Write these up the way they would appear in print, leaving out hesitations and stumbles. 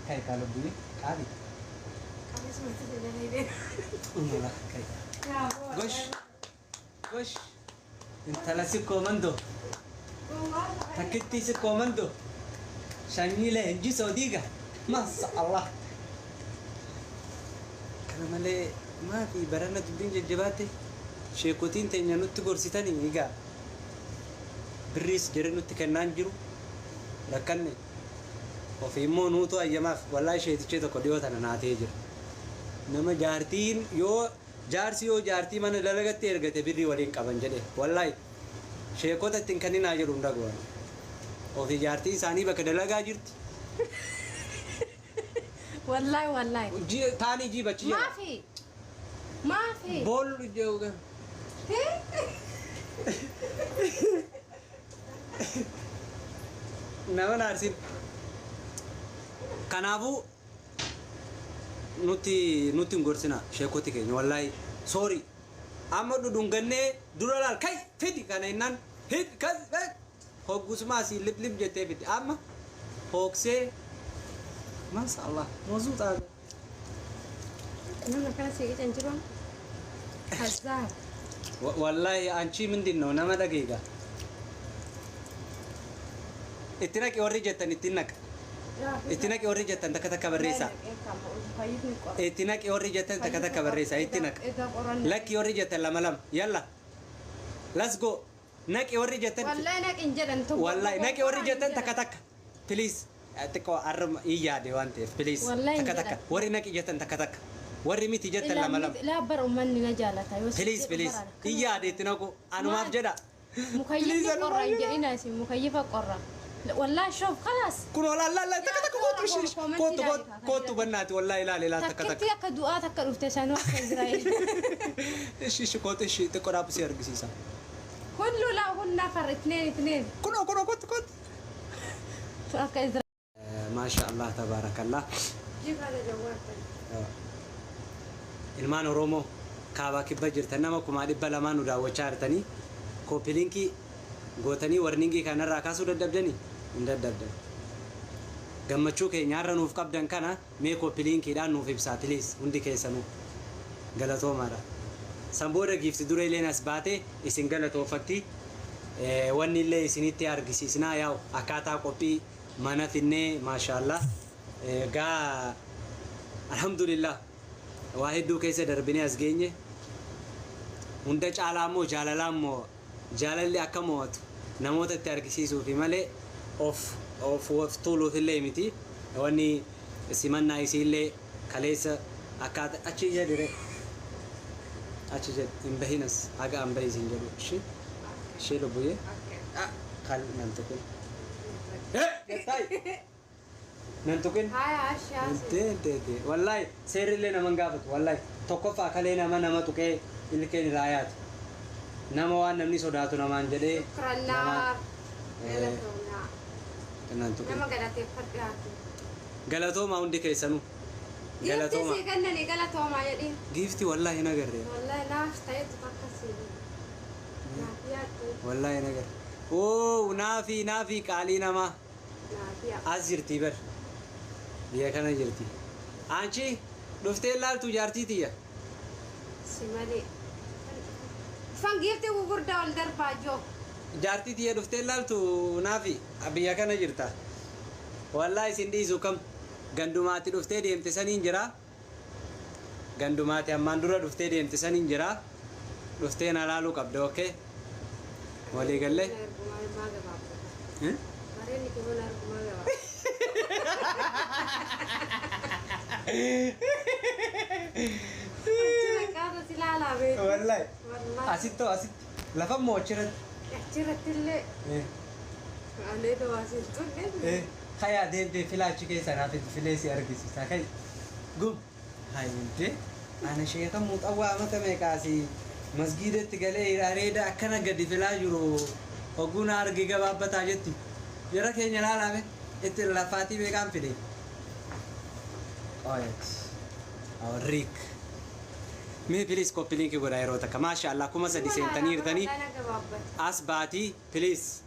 كاي قالوا بني عادي أنا سمعت اللي لا كاي وش انت لاسي كوماندو تكتي سي كوماندو شاني له انجي سوديغا ما شاء الله كلام لي ما في برنا تبين جباتي شيكوتين تنيا نوت غورسيتاني ايغا بريس جرنو تكنان جرو لكني وفي مونوتو ايما والله شيء تشي تو كديو تنا ناتيجر نما جارتين يو جارسيو جارتي من للغت تيرغت بري ولين قبن جدي والله شيكوت تنكني ناجر اندغوا وفي جارتي ثاني بكدلغا جرت والله جي ثاني جي بچي ما في بول جوغا نما نارسين كنابو نوتي غورسنا شيكوتي كي والله سوري امدو دونغني دولال كاي فدي كان انن هيد كز هوغوس ماسي لب جتي فدي اما هوكسي ما شاء الله موزوط هذا أنا كان سيجي تنجرون حزار والله انشي من دينو نما دقيقه اتنك اوريجتن اتنك اوريجتن تكتك بريسا اتنك اوريجتن تكتك بريسا اتنك لك اوريجتن لملم يلا ليتس جو نك اوريجتن والله نك انجدن والله نك اوريجتن تكتك بليز اتكو ارم ايادي وانت بليز تكتك وري نك اجتن تكتك وري ميتي جتن لملم لا بر امني نجالتا بليز ايادي تنكو انا ما بجدا مكيف قرن جئنا سي مكيف قرن والله شوف خلاص كل لا تكتك كوتو بنات والله لا تكتك كيف دعاتك الافتشان وقت إسرائيل ايش كوت ايش تقرا بسير قسيسا كله لا هن نفر اثنين كنو كوت فك إسرائيل ما شاء الله تبارك الله جيب هذا جوال ilmaan oromoo kaabaa kibba jirtan nama kuma dhibba lamaan nu daawwachaa jirtanii koopiliinkii gootanii warningii kanarraa kaasuu dadhabdanii hin dadhabdan gammachuu keenyaarra nuuf qabdan kana mee koopiliinkiidhaan nuuf ibsaa piliis hundi keessanuu galatoomaadha san booda giifti dura illeen as baate isin galatoofatti wanni illee isinitti argisiisnaa yaa'u akkaataa qophii mana finnee maashaallah gaa alhamdulillah واحد كيسة دربني أزجيني وندا جالامو جالالامو جالالي أكموت نموت التركيسيسو في ملء أوف طولو في الليل متي واني سيمان نايسي اللي كليسة أكاد أشيء جدير أشيء إمبهينس أجا إمبهيزين جدو شيء لبويه خال ننتقل ننتقل هاي عشان انت والله سير لنا من قابت والله توقف علينا ما نما توكي اللي كان رايات نما وان نمني صداتو نما انجدي شكرا لك ننتقل نما غلطي فداتو غلطو ما عندي كيسنو غلطو ما سيغنني غلطو ما يدي جيفتي والله نغر والله لاش تايت تفكسي والله نغر او نافي قالينا ما ازرتي بر بیا کنه جرتی آنچی دفته لال تو جارتی تیا سیمالی فنگیرتی وگرد اول در باجو جارتی تیا دفته لال تو نافی بیا کنه جرتا والله سندی زوکم گندوماتی دفته دیم تسانین جرا گندوماتی امان دورا دفته دیم تسانین جرا دفته نالالو کبدو اوکے ولی گله ها مارني كبولا ركما والله أسيتو لفهم موشرت أشرت اللي أنا ده واسيتو خيا دي فلاش كي سنة في فلاسي أركيس ساكي قوم هاي أنت أنا شيء كم متأوى متى مكاسي مسجد تقلي أريد أكنا قد فلاش يرو وقونا أرجع بابا تاجتي يراك هني لا لا إنت لفاتي بكام فيدي أويت أوريك مي بليز كوبلينك غيرو تك ما شاء الله كما سدي سنتنير تاني أسباتي بليز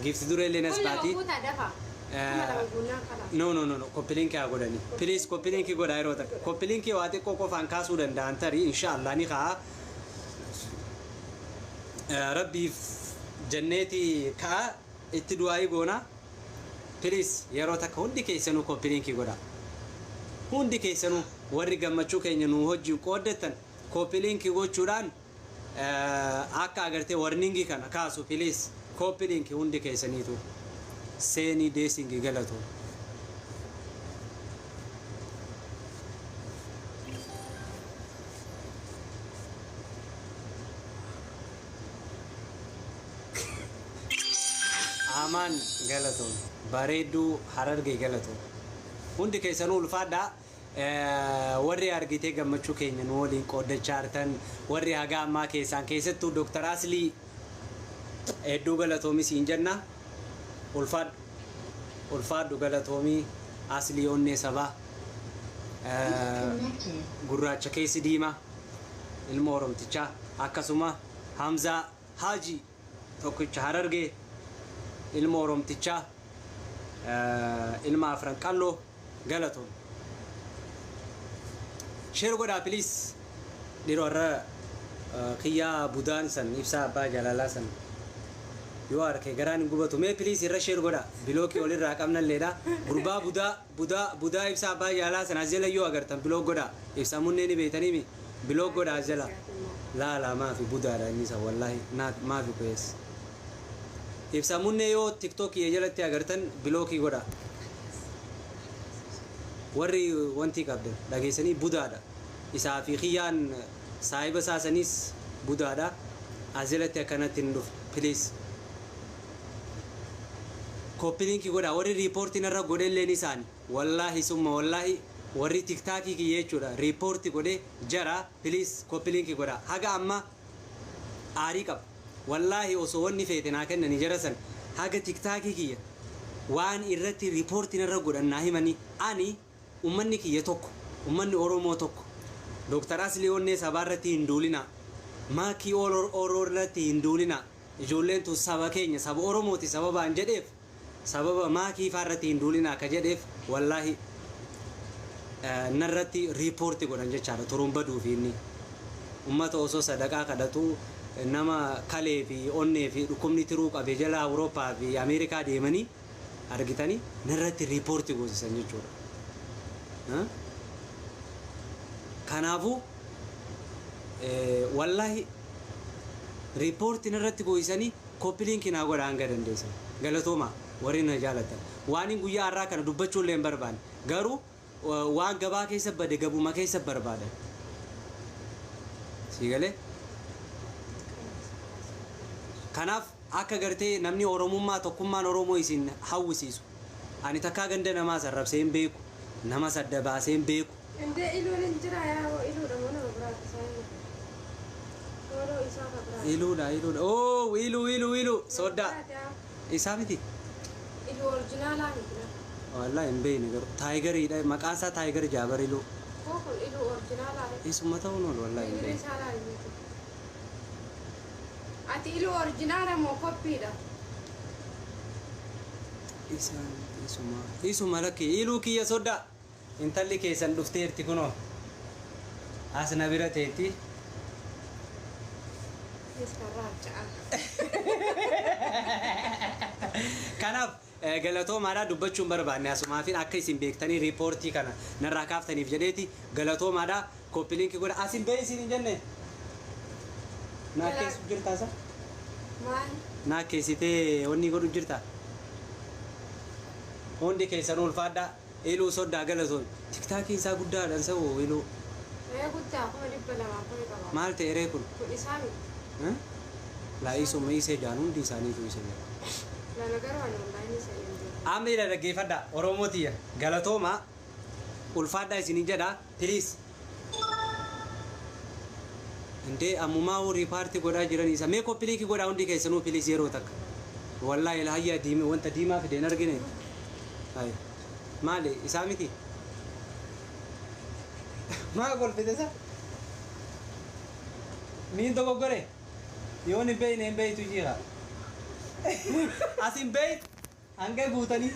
جيفت دور اللي نسباتي no koppilinki haa godhani please koppilinki godhaa yeroo takka koppilinki waa xiqqoo qofaan kaasuu danda'an tarii inshallah ni kaa rabbiif janneeti kaa itti du'aayi goona please yeroo takka hundi keessanuu koppilinki godhaa hundi keessanuu warri gammachuu keenya nu hojii qooddattan koppilinki gochuudhaan akka agartee warningi kana kaasu please koppilinki hundi keessaniitu seeni deesingi galatu aman galatu bareedu hararge galatu hundi keessanuu ulfaadha warri argitee gammachuu keenya nu waliin qooddachaa jirtan warri haga ammaa keessattuu Dr. Asli hedduu galatoomis hin jenna ulfaadhu galatoomii Aslii onnee sabaa gurraacha keessi diimaa ilma oromtichaa akkasuma Hamza Haji tokkicha harargee ilma oromtichaa ilma afran qalloo galatoom sheer godhaa please dhiroo irra qiyyaa budaan san ibsaa abbaa jaalalaa san yoo arke garaan gubatu mee please irra sheer godha bilooki ol irraa qabnalleedha gurbaa budaa ibsaa abbaa jaalalaa san azela yoo agartan biloog godha ibsaa munneen beeytanii biloog godha azela laa maafi budaadha inni isa wallahi maafi koyees ibsaa munnee yoo tiktok jalatti agartan bilooki godha warri wanti qabdan dhageessanii budaadha isaa fi xiyyaan saahiba saasaniis budaadha azelatti akkanatti hin dhufu please koppilinki godha warri riipoortiin irra godhelleen isaan wallahi summa wallahi warri tiktaakii kiyya jechuudha riipoortii godhe jara please koppilinki godha haga amma aarii qaba wallahi osoo wanni feete naa kennanii jara san haga tiktaakii kiyya waan irratti riipoortiin irra godhan naa himanii ani ummanni kiyya tokko ummanni oromoo tokko Dr. Asli onnee sabaa irratti hin duulina maakii oroo irratti hin duulina ijoolleen tun saba keenya saba oromooti sababaan jedheef sababa maakii faarratti hin duulina akka jedheef wallahi narratti riipoortii godhan jechaadha turuun baduufi inni ummata osoo sadaqaa kadhatu nama kalee fi onnee fi dhukkubni tiruu qabe jala Awurooppaa fi Ameerikaa deemanii argitanii narratti riipoortii goosisan jechuudha kanaafuu wallahi riipoortii narratti goosisanii koppilinki naa godha hanga dandeessan galatooma warri na jaalatan waan guyyaa har'aa kana dubbachuu illee hin barbaanne garuu waan gabaa keessa bade gabuma keessa barbaadan siigalee kanaaf akka gartee namni oromummaa tokkummaan oromoo isin hawwisiisu ani takkaa ganda namaa sarrabsee hin beeku nama sadda baasee hin beeku Inde iluun hin jira yaa iluudha mana biraati isaa iluudha oh ilu soda isaa miti ilu originalaa miti wallahi hin beekne garuu taayigariidha maqaan isaa taayigar jaabar ilu kun ilu originalaa isuma ta'uun ol wallahi hin beekne ati ilu originalaa moo koppiidha isuma lakkee iluu kiyya soda intalli keessan dhufteerti kunoo as na bira teetti kanaaf galatoomaadha dubbachuun barbaanne asumaafin akka isin beektanii riipoortii kana narraa kaaftaniif jedheeti galatoomaadha koppilinki godha asin bee isin hin jenne naa keessu jirtaa sa naa keessitee wanni godhu jirtaa hundi keessan ulfaadha iluu sodaa galatoon tiktaakiin isaa guddaadhaan sa'u iluu guddaa kuma dhibba lamaa kuni qaba maal ta'e ree kun isaa laa isuma isee jaan hundi isaaniitu isee lama garuu ani wallahi isa hin amma ila dhaggeeffadha oromootiya galatooma ulfaadha isinin jedha please indee ammumaa warri paartii godhaa jiran isa mee koppilinki godhaa hundi keessanuu please yeroo takka wallahi ilahayyaa diime wanta diimaa fideen argine maali isaa miti maa golfite sa niin dogoggore yoon hin beeytu jira asin beeyt hanga guutanii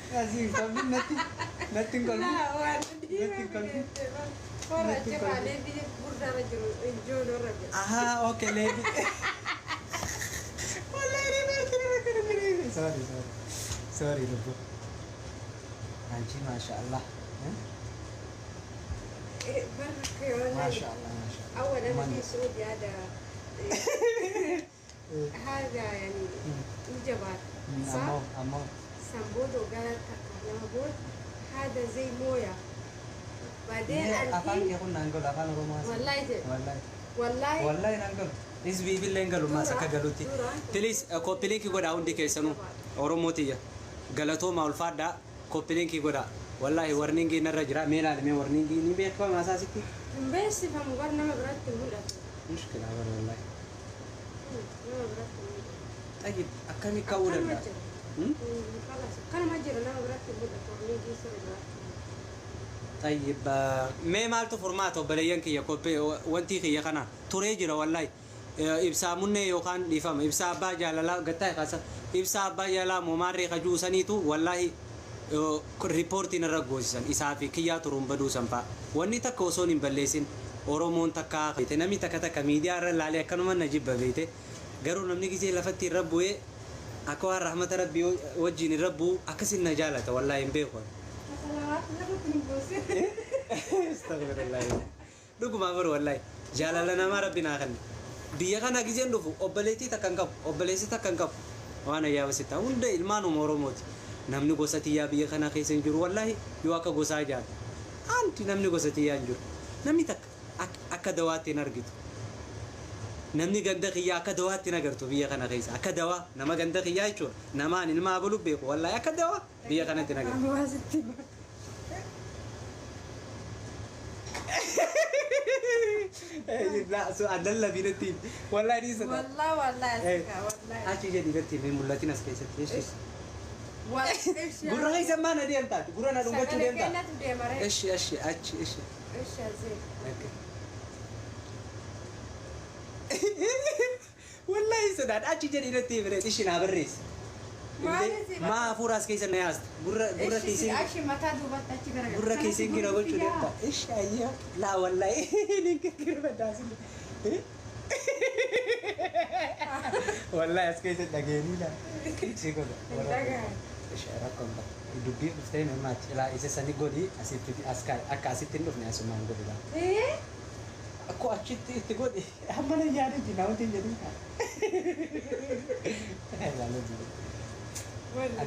Asii qabdi natti hin kolfi. Laa waan Natti kolfi. Warra jabaalee biyya gurgurdaa jiru ijoollee warra jiru. Aha, okay, lady. Sorry, Lubbu. Anchi, mashallah. Barka والله. Mashallah. أولا في سعودي هذا هذا يعني الجبال صح؟ Ammo. سمبودو قالت نقول هذا زي مويه بعدين Afaan الحين kee kun naan galu, afaan Oromoo asii. والله Wallahi. والله Wallahi naan galu. Is biibillee hin galu maas akka galuutti. Please koppiliinkii godhaa hundi keessanuu Oromootiyya. Galatooma ulfaadhaa koppiliinkii godhaa. Wallahi warniingii narra jira. Mee ilaalimee warniingii ni beekama asaasitti. بس فهم قرنا ما برات ولا مشكلة والله. ما برات طيب أكمل كولا. خلاص كان ما جرى لا برات ولا تورني يصير برات طيب ما مالتو فورماتو بليان كي يكوبي وانتي كي يخنا توريجرا والله إبسا مني يوكان يفهم إبسا با جالا قطع خاصة إبسا با جالا مماري خجوسني تو والله ريبورتين الرجوسن إسافي كيا تروم بدو سامبا واني تكوسون إمبلسين أورومون تكا تنامي تكا ميديا رلا عليه كانوا من نجيب ببيته قالوا نمني كذي لفتي ربوه أكوا رحمة ربي وجيني ربو أكسر نجالة والله ينبهون استغفر الله دوكو ما بر والله جالالنا ما ربنا خن بيا كان أجيزين دوفو أبليتي تكنكب وانا يا وسيتا وند إلمانو موروموت namni gosatiyaa biyya kana keessa hin jiru wallahi yoo akka gosaa jaan anti namni gosatiyaa hin jiru namni takka akka dawaatti hin argitu namni ganda kiyyaa akka dawaatti hin agartu biyya kana keessa akka dawaa nama ganda kiyyaa jechuudha namaan ilma abalu beeku wallahi akka dawaa biyya kanatti hin agartu لا سؤال دلّا بينتين والله نيسا والله والله أشي جدي بنتين من ملتين أسكيسة إيش والله قرنا هاي سمانا دي أنت قرنا نقول دي أنت إيش إيش زين والله سداد أشي جدي بنتين بريد إيش نابريس ما فوراس كيسة نياس قرنا كيسين أشي متى دوبت أشي كذا قرنا كيسين كنا قلت دي أنت إيش أيه لا والله نيك كنا بداسين والله أسكيسة دقيني لا إيش كذا إيش رقم ده دبي بستين ما لا إذا سني قولي أسيب تدي أسكاي أكاسي تندوف ناس ما نقول لا إيه أكو أشيت تقولي هم أنا يعني جناو تيجي لا لا والله